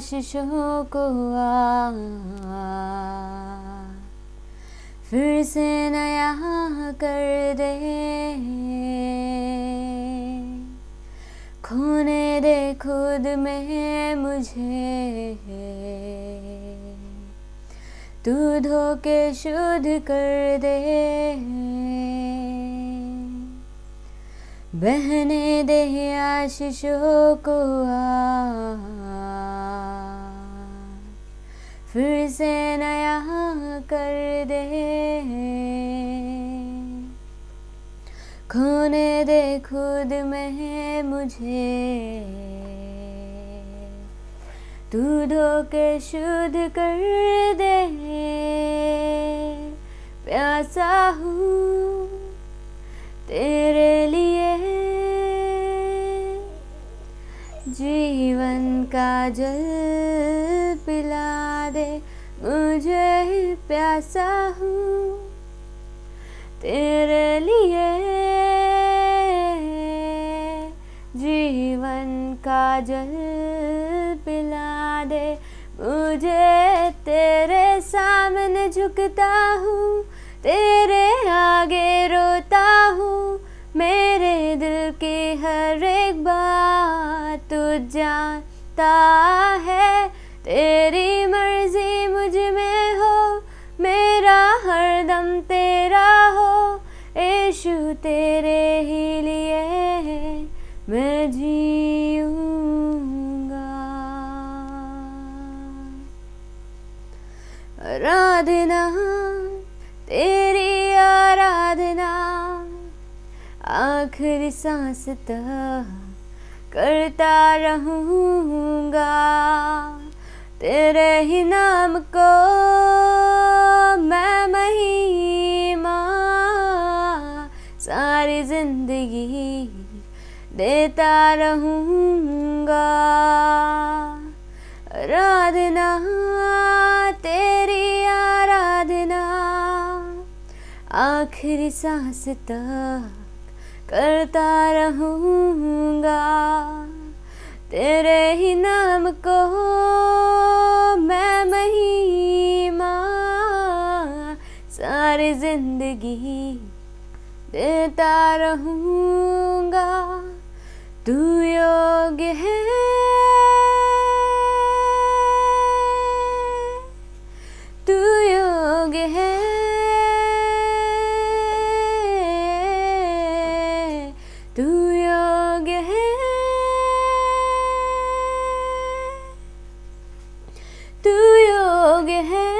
आशीषों को फिर से नया कर दे, खोने दे खुद में मुझे, तू धोके शुद्ध कर दे, बहने दे आशीषों को फिर से नया कर दे, खोने दे खुद में मुझे, तू धोके शुद्ध कर दे। प्यासा हूँ तेरे लिए, जीवन का जल पिला दे मुझे। प्यासा हूँ तेरे लिए, जीवन का जल पिला दे मुझे। तेरे सामने झुकता हूँ, तेरे आगे रोता हूँ, मेरे दिल की हर एक बात तू जानता है। तेरी मर्जी मुझ में हो, मेरा हरदम तेरा हो, यीशु तेरे ही लिए मैं जीऊँगा। आराधना तेरी आराधना, आखिरी सांस तक करता रहूँगा। तेरे ही नाम को मैं महिमा सारी जिंदगी देता रहूँगा। आराधना तेरी आराधना, आखिरी सांस तक करता रहूँगा। तेरे ही नाम को मैं महिमा सारी जिंदगी देता रहूँगा। तू योग्य है, तू योग्य है, तू योग्य है, तू योग्य है।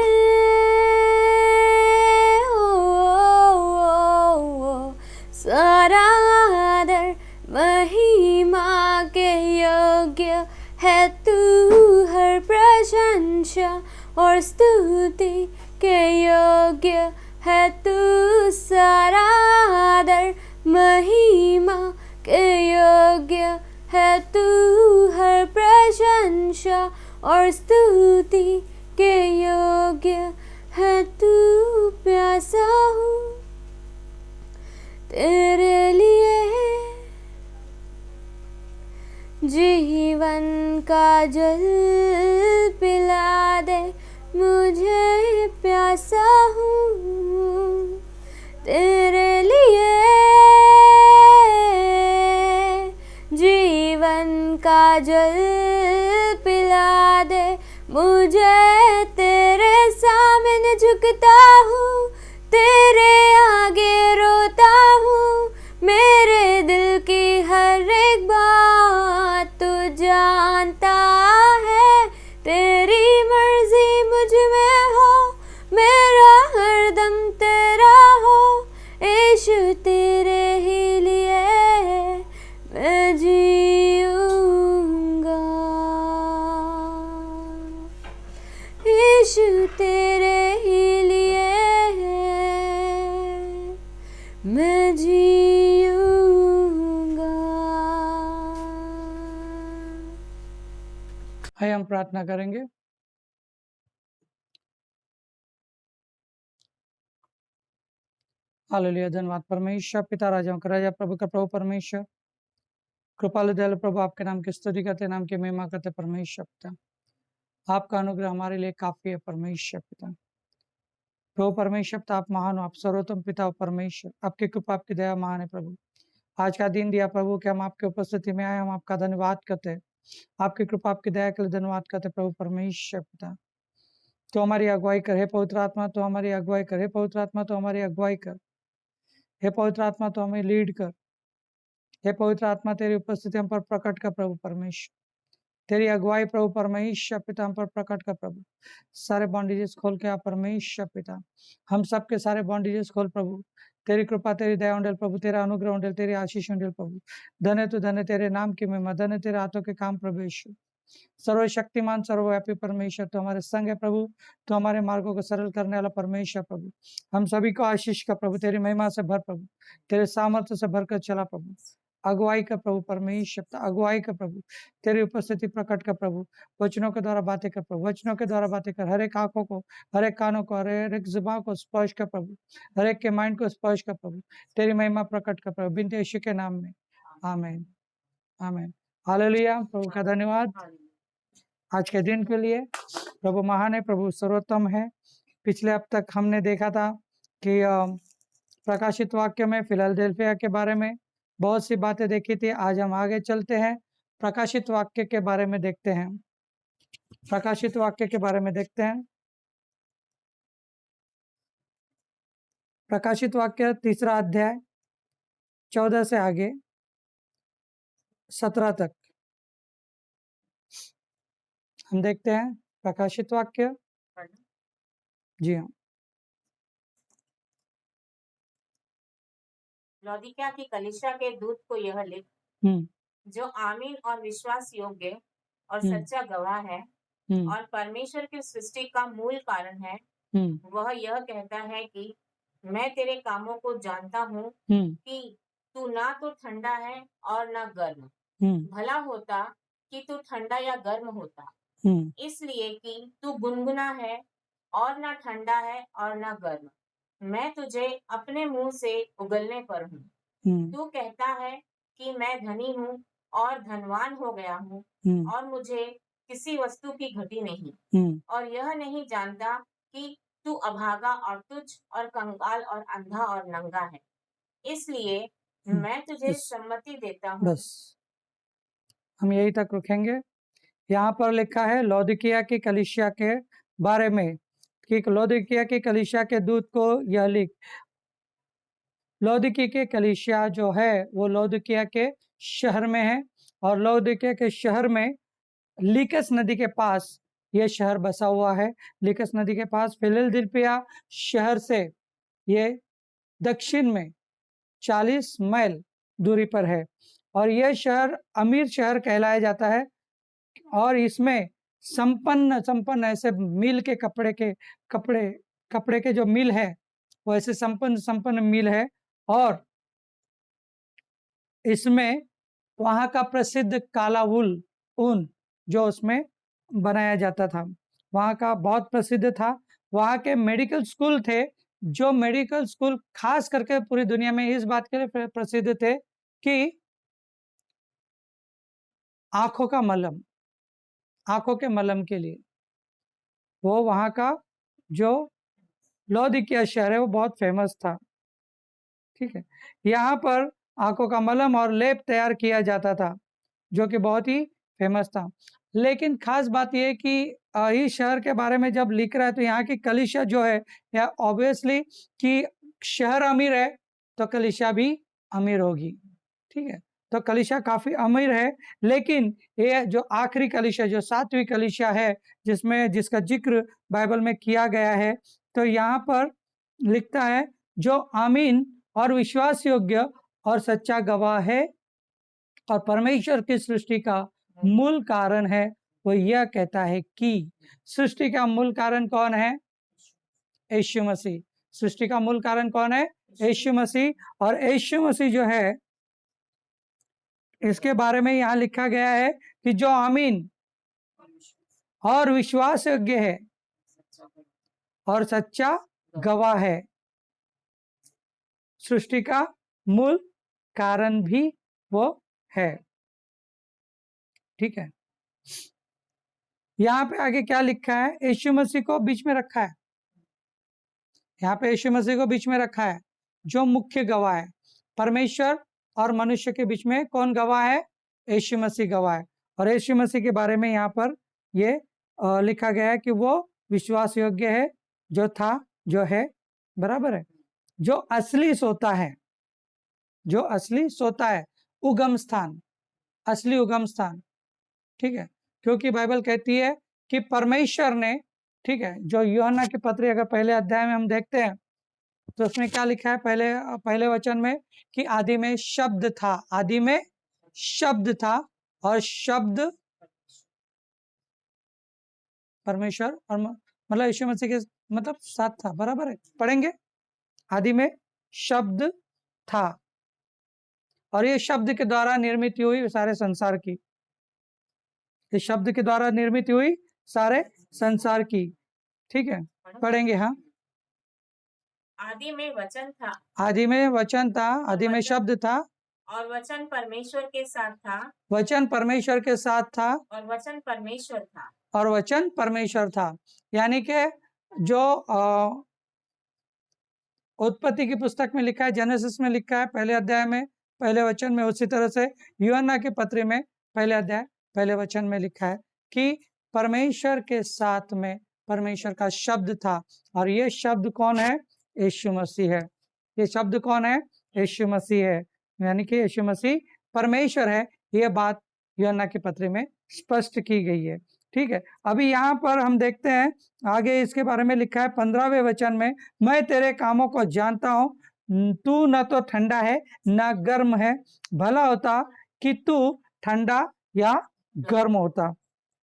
सारा आदर महिमा के योग्य है तू, हर प्रशंसा और स्तुति के योग्य है तू। सारा आदर महिमा के योग्य है तू, हर प्रशंसा और स्तुति के योग्य है तू। प्यासा हूँ तेरे लिए, जीवन का जल पिला दे मुझे। प्यासा हूँ तेरे लिए, जीवन का जल पिला दे मुझे। तेरे सामने झुकता हूँ, तेरे आगे रोता हूँ, मेरे दिल की हर एक बात तू जानता है। तेरी मर्जी मुझ में हो, मेरा हरदम तेरा हो, यीशु तेरे ही लिए मैं जीऊँगा। यीशु तेरे ही लिए मैं जीऊँगा। आइए हम प्रार्थना करेंगे। हालेलुया। धन्यवाद परमेश्वर पिता, राजाओं का राजा, प्रभु का प्रभु परमेश्वर, कृपालु दयालु प्रभु, आपके नाम की स्तुति करते, नाम की महिमा करते परमेश्वर पिता। आपका अनुग्रह हमारे लिए काफी है परमेश्वर पिता। प्रभु परमेश्वर पिता, आप महान हो, आप सर्वोत्तम पिता हो परमेश्वर। आपकी कृपा आपकी दया महान है प्रभु। आज का दिन दिया प्रभु कि हम आपके उपस्थिति में आए, हम आपका धन्यवाद करते हैं। आपकी कृपा आपकी दया के लिए धन्यवाद करते हैं प्रभु परमेश्वर पिता। तो हमारी अगुवाई कर, हे पवित्र आत्मा, तो हमारी अगुवाई कर, हे पवित्र आत्मा, तो हमारी अगुवाई कर, हे पवित्र आत्मा, तो हमें लीड कर, हे पवित्र आत्मा, तेरी उपस्थिति हम पर प्रकट कर प्रभु परमेश्वर। तेरी अगुवाई प्रभु परमेश्वर पिता हम पर प्रकट कर प्रभु। सारे बॉन्डेजेस खोल के आप परमेश्वर पिता, हम सबके सारे बॉन्डेजेस खोल प्रभु। तेरी कृपा तेरी दया उंडेल प्रभु, तेरा अनुग्रह उंडेल, तेरी आशीष उंडेल प्रभु। धन्य तो धन्य तेरे नाम की महिमा, धन्य तेरे हाथों के काम प्रवेश। सर्वशक्तिमान सर्वव्यापी परमेश्वर तो हमारे संग है प्रभु, तो हमारे मार्गों को सरल करने वाला परमेश्वर प्रभु। हम सभी को आशीष का प्रभु, तेरी महिमा से भर प्रभु, तेरे सामर्थ्य से भरकर चला प्रभु। अगुवाई का प्रभु परमेश्वर, अगुवाई का प्रभु, तेरी उपस्थिति प्रकट कर प्रभु। वचनों के द्वारा बातें कर प्रभु, वचनों के द्वारा बातें कर। हर एक आंखों को, हर एक कानों को, हर एक जुबान को स्पर्श कर प्रभु, हर एक के माइंड को स्पर्श कर प्रभु। तेरी महिमा प्रकट कर प्रभु, बिनते यीशु के नाम में, आमीन आमीन। हालेलुया। प्रभु का धन्यवाद आज के दिन के लिए। प्रभु महान है, प्रभु सर्वोत्तम है। पिछले अब तक हमने देखा था कि प्रकाशित वाक्य में फिलाडेल्फिया के बारे में बहुत सी बातें देखी थी। आज हम आगे चलते हैं, प्रकाशित वाक्य के बारे में देखते हैं। प्रकाशित वाक्य के बारे में देखते हैं। प्रकाशित वाक्य 3 अध्याय 14 से आगे 17 तक हम देखते हैं। प्रकाशित वाक्य, जी हाँ। लौदीकिया की कलीसिया के दूत को यह लिख, जो आमीन और विश्वास योग्य और सच्चा गवाह है और परमेश्वर की सृष्टि का मूल कारण है, वह यह कहता है कि मैं तेरे कामों को जानता हूँ कि तू ना तो ठंडा है और ना गर्म। भला होता कि तू ठंडा या गर्म होता, इसलिए कि तू गुनगुना है और ना ठंडा है और ना गर्म। मैं तुझे अपने मुंह से उगलने पर हूँ। तू कहता है कि मैं धनी हूँ और धनवान हो गया हूँ और मुझे किसी वस्तु की घटी नहीं, और यह नहीं जानता कि तू अभागा और तुच्छ और कंगाल और अंधा और नंगा है। इसलिए मैं तुझे सम्मति देता हूँ। बस हम यही तक रुकेंगे। यहाँ पर लिखा है लौदीकिया की कलीसिया के बारे में कि लौदीकिया की कलीसिया के दूत को यह लिख। लौदीकिया के कलीसिया जो है वो लौदीकिया के शहर में है, और लौदीकिया के शहर में लीकस नदी के पास ये शहर बसा हुआ है। लीकस नदी के पास फिलाडेल्फिया शहर से ये दक्षिण में 40 मील दूरी पर है, और यह शहर अमीर शहर कहलाया जाता है। और इसमें संपन्न ऐसे मिल के कपड़े के जो मिल है वो ऐसे संपन्न मिल है। और इसमें वहाँ का प्रसिद्ध काला ऊन जो उसमें बनाया जाता था, वहाँ का बहुत प्रसिद्ध था। वहाँ के मेडिकल स्कूल थे, जो मेडिकल स्कूल खास करके पूरी दुनिया में इस बात के लिए प्रसिद्ध थे कि आंखों के मलहम के लिए वो वहाँ का जो लौदीकिया शहर है वो बहुत फेमस था। ठीक है, यहाँ पर आंखों का मलहम और लेप तैयार किया जाता था, जो कि बहुत ही फेमस था। लेकिन खास बात यह है कि इस शहर के बारे में जब लिख रहा है तो यहाँ की कलीसिया जो है, या ऑब्वियसली कि शहर अमीर है तो कलीसिया भी अमीर होगी। ठीक है, तो कलीसिया काफी अमीर है। लेकिन ये जो आखिरी कलीसिया, जो 7वीं कलीसिया है, जिसका जिक्र बाइबल में किया गया है, तो यहाँ पर लिखता है जो आमीन और विश्वास योग्य और सच्चा गवाह है और परमेश्वर की सृष्टि का मूल कारण है। वो यह कहता है कि सृष्टि का मूल कारण कौन है? यीशु मसीह। सृष्टि का मूल कारण कौन है? यीशु मसीह। और यीशु मसीह जो है, इसके बारे में यहाँ लिखा गया है कि जो आमीन और विश्वास योग्य है और सच्चा गवाह है, सृष्टि का मूल कारण भी वो है। ठीक है, यहाँ पे आगे क्या लिखा है, यीशु मसीह को बीच में रखा है, यहाँ पे यीशु मसीह को बीच में रखा है जो मुख्य गवाह है। परमेश्वर और मनुष्य के बीच में कौन गवाह है, यीशु मसीह गवाह है। और यीशु मसीह के बारे में यहाँ पर ये लिखा गया है कि वो विश्वास योग्य है, जो था, जो है, बराबर है, जो असली सोता है, जो असली सोता है, उगम स्थान, असली उगम स्थान, ठीक है। क्योंकि बाइबल कहती है कि परमेश्वर ने, ठीक है, जो यूहन्ना की पत्री अगर पहले अध्याय में हम देखते हैं तो उसमें क्या लिखा है, पहले वचन में कि आदि में शब्द था, आदि में शब्द था और शब्द परमेश्वर और मतलब यीशु मसीह के मतलब साथ था, बराबर है, पढ़ेंगे। आदि में शब्द था और ये शब्द के द्वारा निर्मित हुई सारे संसार की, इस शब्द के द्वारा निर्मित हुई सारे संसार की, ठीक है, पढ़ेंगे। हाँ, आदि में वचन था, आदि में वचन था, आदि में शब्द था और वचन परमेश्वर के साथ था, वचन परमेश्वर के साथ था और वचन परमेश्वर था, और वचन परमेश्वर था। यानी कि जो उत्पत्ति की पुस्तक में लिखा है, जेनेसिस में लिखा है पहले अध्याय में पहले वचन में, उसी तरह से यूहन्ना के पत्र में पहले अध्याय पहले वचन में लिखा है कि परमेश्वर के साथ में परमेश्वर का शब्द था और ये शब्द कौन है, यीशु मसीह है। ये शब्द कौन है, यीशु मसीह है, यानी कि यीशु मसीह परमेश्वर है। ये बात यूहन्ना के पत्र में स्पष्ट की गई है, ठीक है। अभी यहाँ पर हम देखते हैं आगे इसके बारे में लिखा है 15वें वचन में, मैं तेरे कामों को जानता हूँ, तू न तो ठंडा है न गर्म है, भला होता कि तू ठंडा या गर्म होता।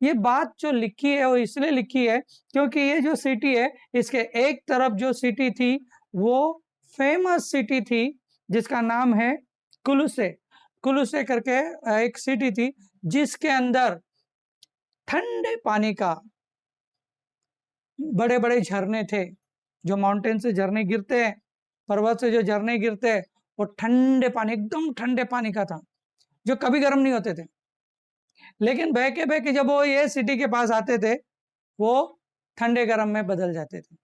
ये बात जो लिखी है वो इसलिए लिखी है क्योंकि ये जो सिटी है, इसके एक तरफ जो सिटी थी वो फेमस सिटी थी जिसका नाम है कुलुसे। कुलुसे करके एक सिटी थी जिसके अंदर ठंडे पानी का बड़े बड़े झरने थे, जो माउंटेन से झरने गिरते हैं, पर्वत से जो झरने गिरते हैं, वो ठंडे पानी, एकदम ठंडे पानी का था, जो कभी गर्म नहीं होते थे। लेकिन बहके बहके जब वो ये सिटी के पास आते थे वो ठंडे गर्म में बदल जाते थे,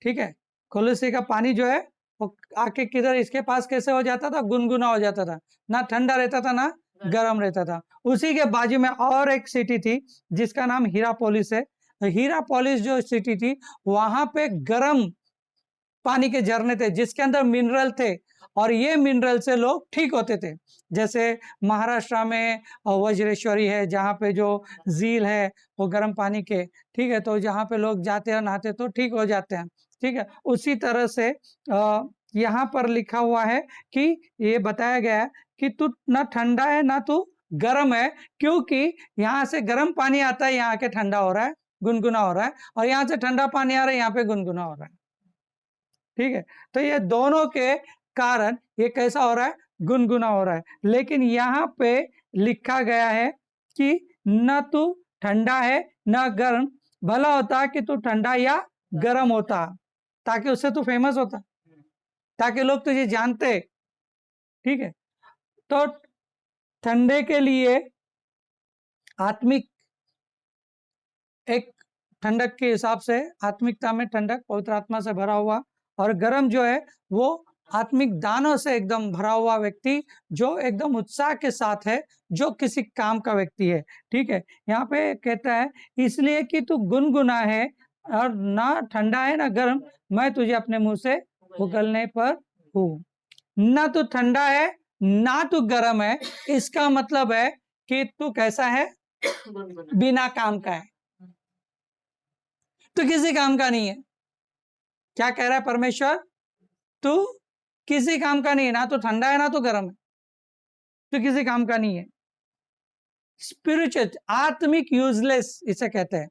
ठीक है। कुलुसे का पानी जो है वो आके किधर इसके पास कैसे हो जाता था, गुनगुना हो जाता था, ना ठंडा रहता था ना गर्म रहता था। उसी के बाजू में और एक सिटी थी जिसका नाम हीरापोलिस है। हीरापोलिस जो सिटी थी वहां पे गर्म पानी के झरने थे जिसके अंदर मिनरल थे और ये मिनरल से लोग ठीक होते थे। जैसे महाराष्ट्र में वज्रेश्वरी है जहाँ पे जो झील है वो गर्म पानी के, ठीक है, तो जहाँ पे लोग जाते हैं नहाते तो ठीक हो जाते हैं, ठीक है। उसी तरह से यहाँ पर लिखा हुआ है कि ये बताया गया है कि तू ना ठंडा है ना तू गर्म है, क्योंकि यहाँ से गर्म पानी आता है, यहाँ के ठंडा हो रहा है, गुनगुना हो रहा है, और यहाँ से ठंडा पानी आ रहा है, यहाँ पे गुनगुना हो रहा है, ठीक है। तो ये दोनों के कारण ये कैसा हो रहा है, गुनगुना हो रहा है। लेकिन यहाँ पे लिखा गया है कि न तू ठंडा है न गर्म, भला होता कि तू ठंडा या गर्म होता, ताकि उससे तू फेमस होता, ताकि लोग तुझे जानते, ठीक है। तो ठंडे के लिए आत्मिक एक ठंडक के हिसाब से, आत्मिकता में ठंडक पवित्र आत्मा से भरा हुआ, और गर्म जो है वो आत्मिक दानों से एकदम भरा हुआ व्यक्ति जो एकदम उत्साह के साथ है, जो किसी काम का व्यक्ति है, ठीक है। यहाँ पे कहता है इसलिए कि तू गुनगुना है और ना ठंडा है ना गर्म, मैं तुझे अपने मुंह से उगलने पर हूँ। ना तू ठंडा है ना तू गर्म है, इसका मतलब है कि तू कैसा है, बिना काम का है, तू किसी काम का नहीं है। क्या कह रहा है परमेश्वर, तू किसी काम का नहीं है, ना तो ठंडा है ना तो गर्म है, तू किसी काम का नहीं है। स्पिरिचुअल, आत्मिक यूजलेस इसे कहते हैं।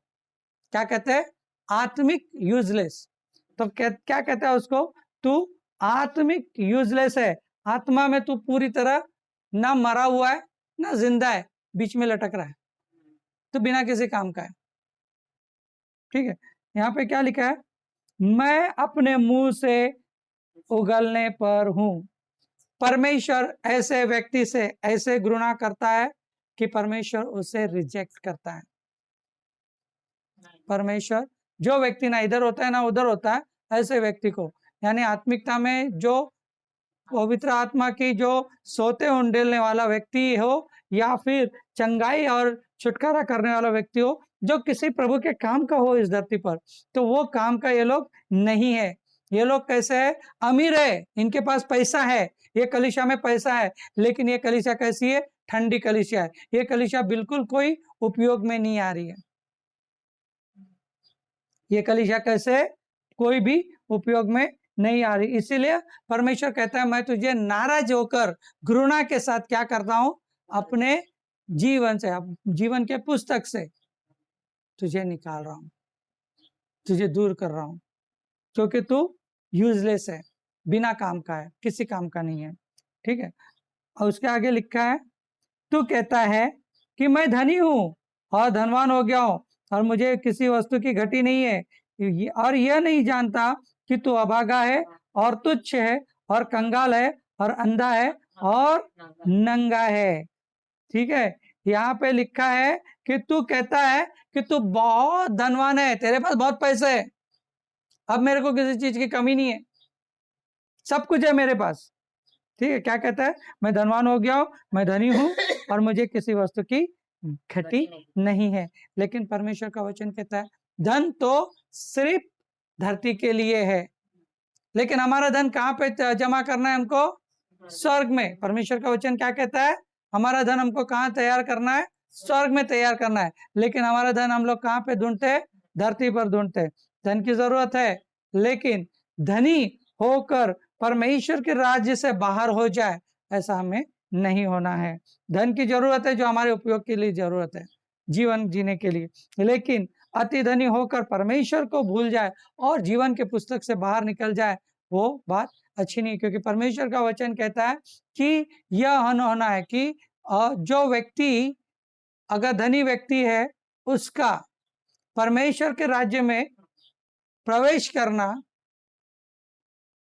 क्या कहते हैं, आत्मिक यूजलेस। तो क्या कहता है उसको, तू आत्मिक यूजलेस है, आत्मा में तू पूरी तरह ना मरा हुआ है ना जिंदा है, बीच में लटक रहा है, तो बिना किसी काम का है, ठीक है। यहाँ पे क्या लिखा है, मैं अपने मुंह से उगलने पर हूं। परमेश्वर ऐसे व्यक्ति से ऐसे घृणा करता है कि परमेश्वर उसे रिजेक्ट करता है। परमेश्वर, जो व्यक्ति ना इधर होता है ना उधर होता है, ऐसे व्यक्ति को, यानी आत्मिकता में जो पवित्र आत्मा की जो सोते उंडेलने वाला व्यक्ति हो, या फिर चंगाई और छुटकारा करने वाला व्यक्ति हो, जो किसी प्रभु के काम का हो इस धरती पर, तो वो काम का ये लोग नहीं है। ये लोग कैसे है? अमीर है, इनके पास पैसा है, ये कलीसिया में पैसा है, लेकिन ये कलीसिया कैसी है? ठंडी कलीसिया है। ये कलीसिया बिल्कुल कोई उपयोग में नहीं आ रही है। ये कलीसिया कैसे? कोई भी उपयोग में नहीं आ रही। इसीलिए परमेश्वर कहता है, मैं तुझे नाराज होकर घृणा के साथ क्या करता हूं? अपने जीवन से, जीवन के पुस्तक से तुझे निकाल रहा हूं, तुझे दूर कर रहा हूं, क्योंकि तू यूजलेस है, बिना काम का है, किसी काम का नहीं है। ठीक है। और उसके आगे लिखा है, तू कहता है कि मैं धनी हूं और धनवान हो गया हूं और मुझे किसी वस्तु की घटी नहीं है, और यह नहीं जानता कि तू अभागा है और तुच्छ है और कंगाल है और अंधा है और नंगा है। ठीक है। यहाँ पे लिखा है कि तू कहता है कि तू बहुत धनवान है, तेरे पास बहुत पैसे है, अब मेरे को किसी चीज की कमी नहीं है, सब कुछ है मेरे पास। ठीक है। क्या कहता है? मैं धनवान हो गया हूं, मैं धनी हूं और मुझे किसी वस्तु की घटी नहीं है। लेकिन परमेश्वर का वचन कहता है, धन तो सिर्फ धरती के लिए है, लेकिन हमारा धन कहाँ पे जमा करना है? हमको स्वर्ग में। परमेश्वर का वचन क्या कहता है? हमारा धन हमको कहाँ तैयार करना है? स्वर्ग में तैयार करना है। लेकिन हमारा धन हम लोग कहाँ पे ढूंढते हैं? धरती पर ढूंढते हैं। धन की जरूरत है, लेकिन धनी होकर परमेश्वर के राज्य से बाहर हो जाए, ऐसा हमें नहीं होना है। धन की जरूरत है जो हमारे उपयोग के लिए जरूरत है, जीवन जीने के लिए, लेकिन अति धनी होकर परमेश्वर को भूल जाए और जीवन के पुस्तक से बाहर निकल जाए, वो बात अच्छी नहीं। क्योंकि परमेश्वर का वचन कहता है कि यह होना है कि जो व्यक्ति अगर धनी व्यक्ति है, उसका परमेश्वर के राज्य में प्रवेश करना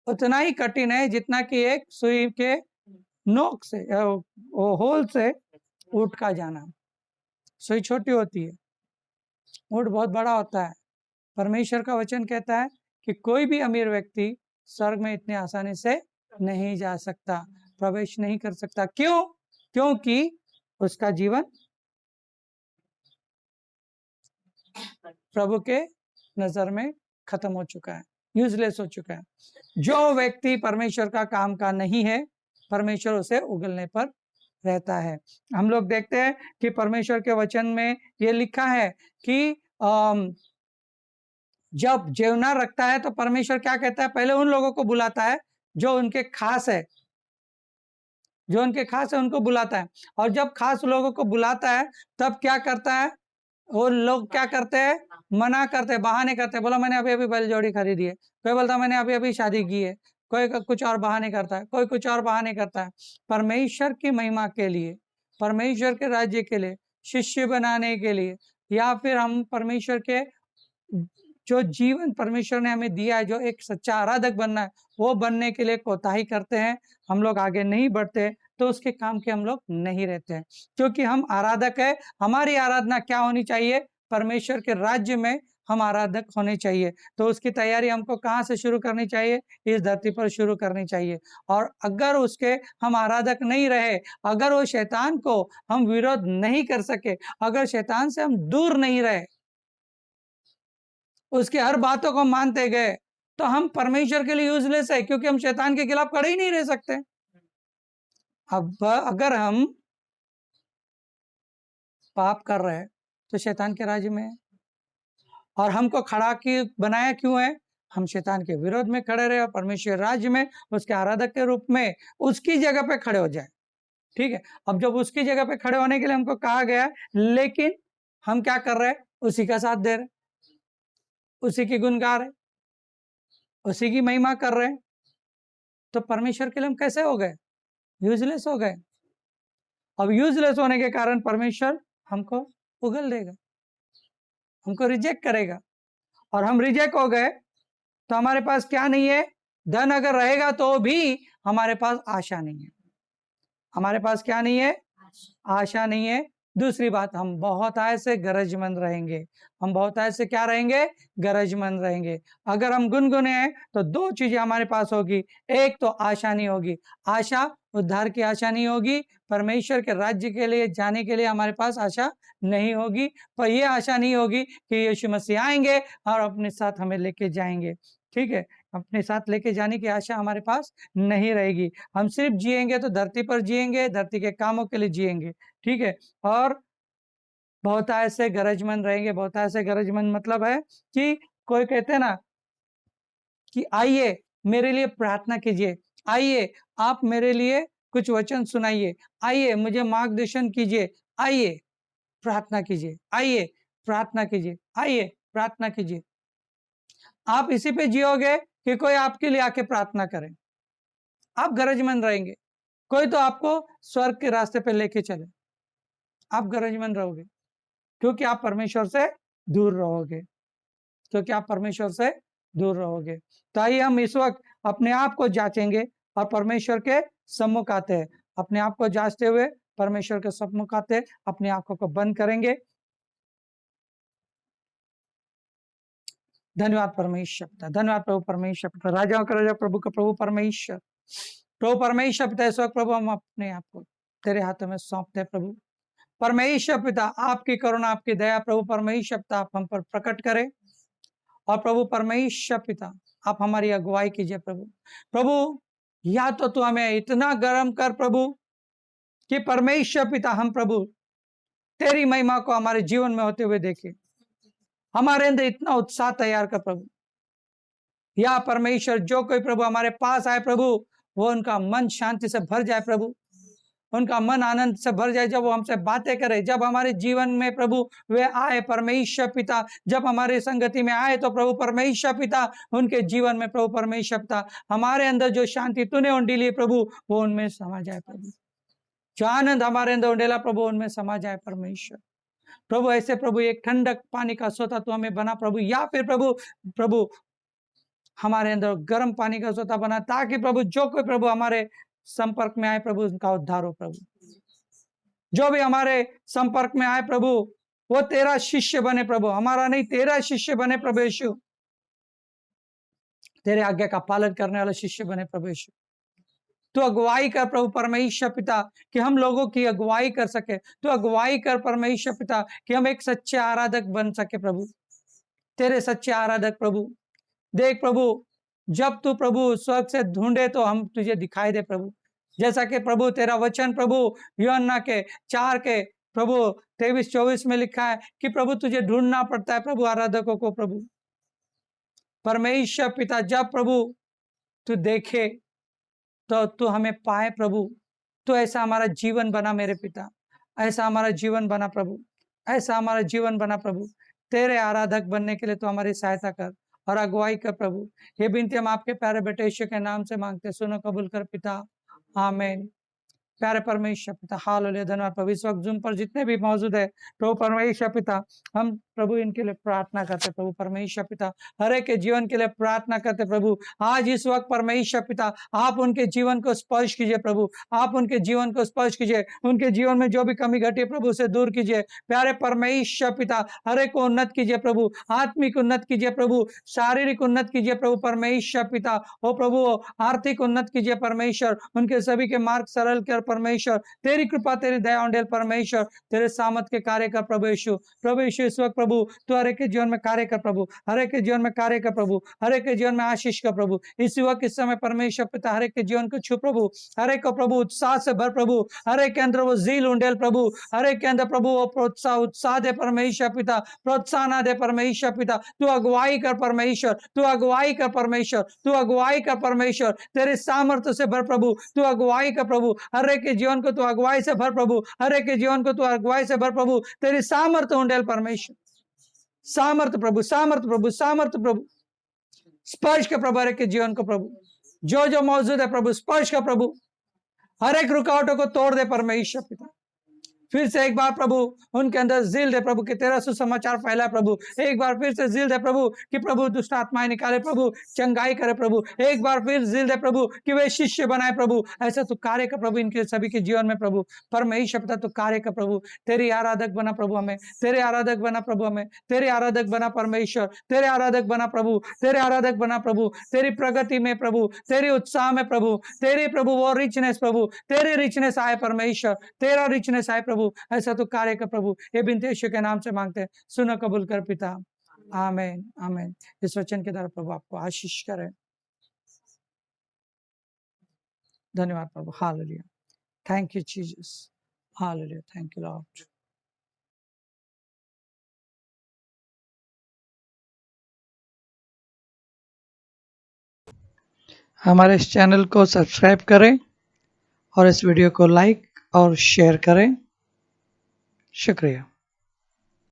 उतना ही कठिन है जितना कि एक सुई के नोक से, होल से ऊंट का जाना। सुई छोटी होती है, ऊंट बहुत बड़ा होता है। परमेश्वर का वचन कहता है कि कोई भी अमीर व्यक्ति स्वर्ग में इतने आसानी से नहीं जा सकता, प्रवेश नहीं कर सकता। क्यों? क्योंकि उसका जीवन प्रभु के नजर में खत्म हो चुका है, यूजलेस हो चुका है। जो व्यक्ति परमेश्वर का काम का नहीं है, परमेश्वर उसे उगलने पर रहता है। हम लोग देखते हैं कि परमेश्वर के वचन में ये लिखा है कि जब जेवना रखता है तो परमेश्वर क्या कहता है? पहले उन लोगों को बुलाता है जो उनके खास है, जो उनके खास है उनको बुलाता है। और जब खास लोगों को बुलाता है तब क्या करता है? वो लोग क्या करते हैं? मना करते हैं, बहाने करते हैं। बोला मैंने अभी अभी बैलजोड़ी खरीदी है, कोई बोलता मैंने अभी अभी शादी की है, कोई कुछ और बहाने करता है, कोई कुछ और बहाने करता है। परमेश्वर की महिमा के लिए, परमेश्वर के राज्य के लिए, शिष्य बनाने के लिए, या फिर हम परमेश्वर के जो जीवन परमेश्वर ने हमें दिया है, जो एक सच्चा आराधक बनना है, वो बनने के लिए कोताही करते हैं, हम लोग आगे नहीं बढ़ते, तो उसके काम के हम लोग नहीं रहते हैं। क्योंकि हम आराधक है, हमारी आराधना क्या होनी चाहिए? परमेश्वर के राज्य में हम आराधक होने चाहिए। तो उसकी तैयारी हमको कहाँ से शुरू करनी चाहिए? इस धरती पर शुरू करनी चाहिए। और अगर उसके हम आराधक नहीं रहे, अगर वो शैतान को हम विरोध नहीं कर सके, अगर शैतान से हम दूर नहीं रहे, उसकी हर बातों को मानते गए, तो हम परमेश्वर के लिए यूजलेस है, क्योंकि हम शैतान के खिलाफ खड़े ही नहीं रह सकते। अब अगर हम पाप कर रहे हैं तो शैतान के राज्य में है, और हमको खड़ा की बनाया क्यों है? हम शैतान के विरोध में खड़े रहे और परमेश्वर राज्य में उसके आराधक के रूप में उसकी जगह पे खड़े हो जाए। ठीक है। अब जब उसकी जगह पे खड़े होने के लिए हमको कहा गया, लेकिन हम क्या कर रहे हैं? उसी का साथ दे रहे, उसी की गुण गा रहे, उसी की महिमा कर रहे हैं, तो परमेश्वर के लिए हम कैसे हो गए? यूजलेस हो गए। अब यूजलेस होने के कारण परमेश्वर हमको उगल देगा, हमको रिजेक्ट करेगा, और हम रिजेक्ट हो गए तो हमारे पास क्या नहीं है? धन अगर रहेगा तो भी हमारे पास आशा नहीं है। हमारे पास क्या नहीं है? आशा नहीं है। दूसरी बात, हम बहुत आय से गरजमंद रहेंगे। हम बहुत आय से क्या रहेंगे? गरजमंद रहेंगे। अगर हम गुनगुने हैं तो दो चीजें हमारे पास होगी। एक तो आशा नहीं होगी, आशा उद्धार की आशा नहीं होगी, परमेश्वर के राज्य के लिए जाने के लिए हमारे पास आशा नहीं होगी। पर यह आशा नहीं होगी कि यीशु मसीह आएंगे और अपने साथ हमें लेके जाएंगे। ठीक है, अपने साथ लेके जाने की आशा हमारे पास नहीं रहेगी। हम सिर्फ जिएंगे तो धरती पर जिएंगे, धरती के कामों के लिए जिएंगे। ठीक है, और बहुत ऐसे गरजमंद रहेंगे। बहुत ऐसे गरजमंद मतलब है कि कोई कहते हैं ना कि आइए मेरे लिए प्रार्थना कीजिए, आइए आप मेरे लिए कुछ वचन सुनाइए, आइए मुझे मार्गदर्शन कीजिए, आइए प्रार्थना कीजिए, आइए प्रार्थना कीजिए, आइए प्रार्थना कीजिए। आप इसी पे जियोगे कि कोई आपके लिए आके प्रार्थना करे। आप गरजमंद रहेंगे, कोई तो आपको स्वर्ग के रास्ते पे लेके चले, आप गरजमंद रहोगे क्योंकि आप परमेश्वर से दूर रहोगे, क्योंकि आप परमेश्वर से दूर रहोगे। तो आइए हम इस वक्त अपने आप को जांचेंगे और परमेश्वर के सम्मुख आते हैं। अपने आप को जांचते हुए परमेश्वर के सम्मुख आते हैं, अपनी आंखों को बंद करेंगे। धन्यवाद परमेश्वर पिता, धन्यवाद प्रभु परमेश्वर पिता, राजाओं का राजा प्रभु का प्रभु परमेश्वर, प्रभु परमेश्वर पिता, इस वक्त प्रभु हम अपने आप को तेरे हाथों में सौंपते हैं। प्रभु परमेश्वर पिता, आपकी करुणा, आपकी दया प्रभु परमेश्वर पिता आप हम पर प्रकट करें। और प्रभु परमेश्वर पिता आप हमारी अगुवाई कीजिए। प्रभु प्रभु या तो तू हमें इतना गर्म कर प्रभु कि परमेश्वर पिता हम प्रभु तेरी महिमा को हमारे जीवन में होते हुए देखें। हमारे अंदर इतना उत्साह तैयार कर प्रभु, या परमेश्वर जो कोई प्रभु हमारे पास आए प्रभु, वो उनका मन शांति से भर जाए प्रभु, उनका मन आनंद से भर जाए जब वो हमसे बातें करे, जब हमारे जीवन में प्रभु वे आए परमेश्वर पिता, जब हमारे संगति में आए तो प्रभु परमेश्वर पिता उनके जीवन में प्रभु परमेश्वर पिता हमारे अंदर जो शांति तूने उंडेली है प्रभु वो उनमें समा जाए प्रभु, जो आनंद हमारे अंदर उंडेला प्रभु उनमें समा जाए परमेश्वर। प्रभु ऐसे प्रभु एक ठंडक पानी का सोता तू हमें बना प्रभु, या फिर प्रभु प्रभु हमारे अंदर गर्म पानी का सोता बना, ताकि प्रभु जो कोई प्रभु हमारे संपर्क में आए प्रभु उनका उद्धार हो प्रभु। जो भी हमारे संपर्क में आए प्रभु वो तेरा शिष्य बने प्रभु, हमारा नहीं तेरा शिष्य बने प्रभु यीशु, तेरे आज्ञा का पालन करने वाला शिष्य बने प्रभु यीशु। तू अगुवाई कर प्रभु परमेश्वर पिता कि हम लोगों की अगुवाई कर सके, तू अगुवाई कर परमेश्वर पिता कि हम एक सच्चे आराधक बन सके प्रभु, तेरे सच्चे आराधक प्रभु। देख प्रभु जब तू प्रभु स्वर्ग से ढूंढे तो हम तुझे दिखाई दे प्रभु, जैसा कि प्रभु तेरा वचन प्रभु यूहन्ना के 4 के प्रभु 23-24 में लिखा है कि प्रभु तुझे ढूंढना पड़ता है प्रभु आराधकों को प्रभु परमेश्वर पिता। जब प्रभु तू देखे तो तू हमें पाए प्रभु, तो ऐसा हमारा जीवन बना मेरे पिता, ऐसा हमारा जीवन बना प्रभु, ऐसा हमारा जीवन बना प्रभु। तेरे आराधक बनने के लिए तो हमारी सहायता कर और अगुवाई कर प्रभु। ये विनती हम आपके प्यारे बेटे यीशु के नाम से मांगते, सुनो कबूल कर पिता, आमीन। प्यारे परमेश्वर पिता हालेलुया, धन्यवाद प्रभु। इस वक्त जूम पर जितने भी मौजूद है प्रभु परमेश्वर पिता हम प्रभु इनके लिए प्रार्थना करते प्रभु परमेश्वर पिता, हर एक के जीवन के लिए प्रार्थना करते प्रभु। आज इस वक्त परमेश्वर पिता आप उनके जीवन को स्पर्श कीजिए प्रभु, आप उनके जीवन को स्पर्श कीजिए, उनके जीवन में जो भी कमी घटी प्रभु उसे दूर कीजिए। प्यारे परमेश्वर पिता हर एक को उन्नत कीजिए प्रभु, आत्मिक उन्नत कीजिए प्रभु, शारीरिक उन्नत कीजिए प्रभु परमेश्वर पिता, ओ प्रभु आर्थिक उन्नत कीजिए परमेश्वर, उनके सभी के मार्ग सरल कर परमेश्वर। तेरी कृपा तेरी दया उंडेल परमेश्वर, तेरे सामर्थ के कार्य कर प्रभु यीशु। प्रभु यीशु इस वक्त प्रभु तू हर एक के जीवन में कार्य कर प्रभु, हर एक के जीवन में कार्य कर प्रभु, हर एक के जीवन में आशीष कर प्रभु। इसी वक्त इस समय परमेश्वर पिता हर एक के जीवन को छू प्रभु, हर एक को प्रभु उत्साह से भर प्रभु, हर एक के अंदर वो जील उंडेल प्रभु, हर एक के अंदर प्रभु वो प्रोत्साह उत्साह दे परमेश्वर पिता, प्रोत्साहन दे परमेश्वर पिता। तू अगुवाई कर परमेश्वर, तू अगुवाई कर परमेश्वर, तू अगुवाई कर परमेश्वर, तेरे सामर्थ्य से भर प्रभु, तू अगुवाई कर प्रभु, हर एक के जीवन को तू अगुवाई से भर प्रभु, हर एक के जीवन को तू अगुवाई से भर प्रभु। तेरी सामर्थ्य उंडेल परमेश्वर, सामर्थ्य प्रभु, सामर्थ्य प्रभु, सामर्थ्य प्रभु, स्पर्श के प्रभु हर एक के जीवन को प्रभु, जो जो मौजूद है प्रभु स्पर्श का प्रभु, हर एक रुकावटों को तोड़ दे परमेश्वर पिता, फिर से एक बार प्रभु उनके अंदर ज़िल दे प्रभु कि तेरा सुसमाचार फैलाए प्रभु। एक बार फिर से ज़िल दे प्रभु कि प्रभु दुष्ट आत्माएं निकाले प्रभु, चंगाई करे प्रभु। एक बार फिर ज़िल दे प्रभु कि वे शिष्य बनाए प्रभु। ऐसा तो कार्य का प्रभु इनके सभी के जीवन में प्रभु। परमेश्वर पिता तो कार्य का प्रभु, तेरी आराधक बना प्रभु हमें, तेरे आराधक बना प्रभु हमें, तेरे आराधक बना परमेश्वर, तेरे आराधक बना प्रभु, तेरे आराधक बना प्रभु। तेरी प्रगति में प्रभु, तेरी उत्साह में प्रभु, तेरी प्रभु वो रिचनेस प्रभु, तेरी रिचनेस आए परमेश्वर, तेरा रिचनेस आए प्रभु। ऐसा तो कार्य का प्रभु, ये बिनती यीशु के नाम से मांगते हैं, सुनो कबूल कर पिता। आमीन आमीन। इस वचन के द्वारा प्रभु आपको आशीष करे। धन्यवाद प्रभु। हालेलुया। Thank you Jesus. हालेलुया। Thank you lord. हमारे इस चैनल को सब्सक्राइब करें और इस वीडियो को लाइक और शेयर करें। शुक्रिया।